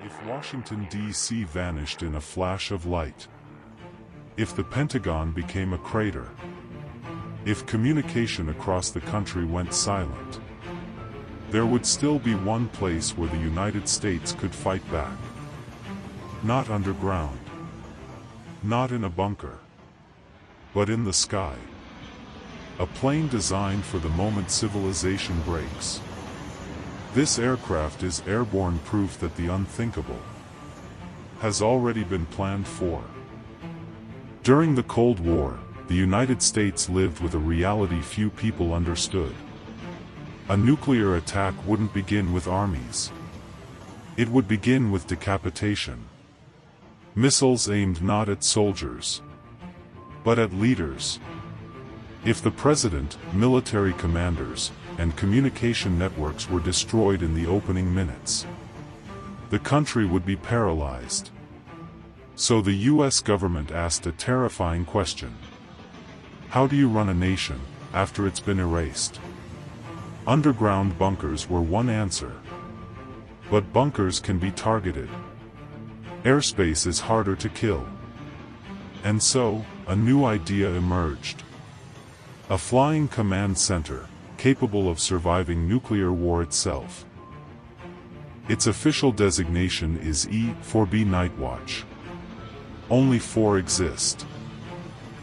If Washington, D.C. vanished in a flash of light, if the Pentagon became a crater, if communication across the country went silent, there would still be one place where the United States could fight back. Not underground, not in a bunker, but in the sky. A plane designed for the moment civilization breaks. This aircraft is airborne, proof that the unthinkable has already been planned for. During the Cold War, the United States lived with a reality few people understood. A nuclear attack wouldn't begin with armies. It would begin with decapitation. Missiles aimed not at soldiers, but at leaders. If the president, military commanders, and communication networks were destroyed in the opening minutes, the country would be paralyzed. So the US government asked a terrifying question. How do you run a nation after it's been erased? Underground bunkers were one answer. But bunkers can be targeted. Airspace is harder to kill. And so, a new idea emerged. A flying command center, capable of surviving nuclear war itself. Its official designation is E-4B Nightwatch. Only 4 exist.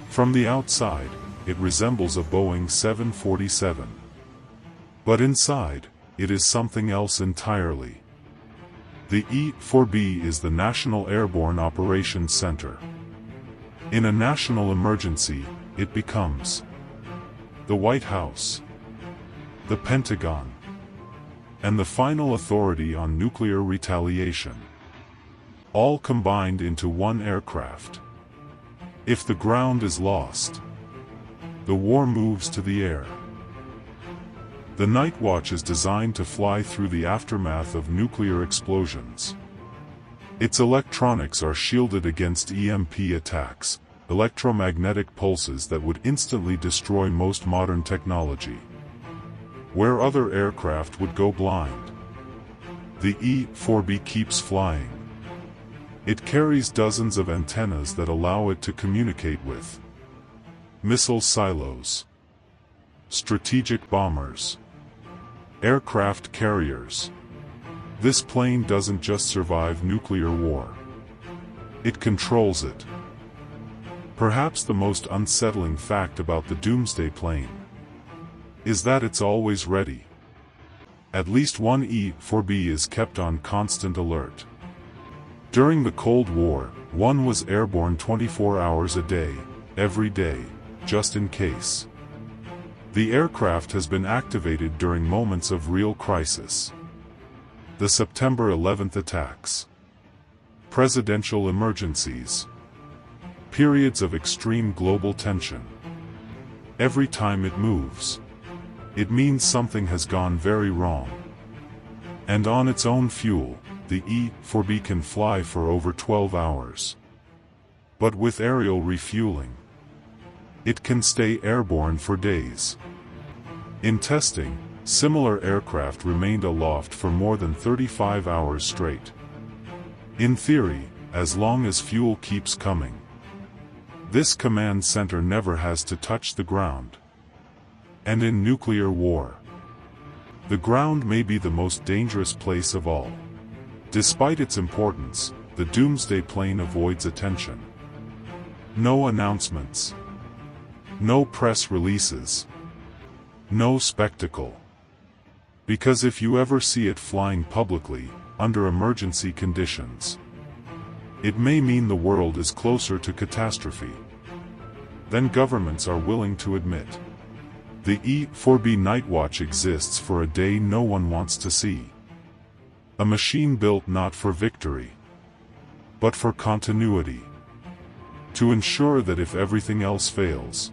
From the outside, it resembles a Boeing 747. But inside, it is something else entirely. The E-4B is the National Airborne Operations Center. In a national emergency, it becomes the White House, the Pentagon, and the final authority on nuclear retaliation, all combined into one aircraft. If the ground is lost, the war moves to the air. The Nightwatch is designed to fly through the aftermath of nuclear explosions. Its electronics are shielded against EMP attacks, electromagnetic pulses that would instantly destroy most modern technology. Where other aircraft would go blind, the E-4B keeps flying. It carries dozens of antennas that allow it to communicate with missile silos, strategic bombers, aircraft carriers. This plane doesn't just survive nuclear war. It controls it. Perhaps the most unsettling fact about the Doomsday Plane is that it's always ready. At least one E-4B is kept on constant alert. During the Cold War, one was airborne 24 hours a day, every day, just in case. The aircraft has been activated during moments of real crisis. The September 11th attacks, presidential emergencies, periods of extreme global tension. Every time it moves, it means something has gone very wrong. And on its own fuel, the E-4B can fly for over 12 hours. But with aerial refueling, it can stay airborne for days. In testing, similar aircraft remained aloft for more than 35 hours straight. In theory, as long as fuel keeps coming, this command center never has to touch the ground. And in nuclear war, the ground may be the most dangerous place of all. Despite its importance, the Doomsday Plane avoids attention. No announcements. No press releases. No spectacle. Because if you ever see it flying publicly, under emergency conditions, it may mean the world is closer to catastrophe than governments are willing to admit. The E-4B Nightwatch exists for a day no one wants to see. A machine built not for victory, but for continuity. To ensure that if everything else fails,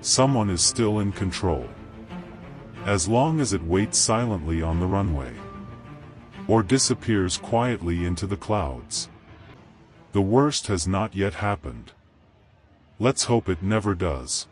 someone is still in control. As long as it waits silently on the runway, or disappears quietly into the clouds. The worst has not yet happened. Let's hope it never does.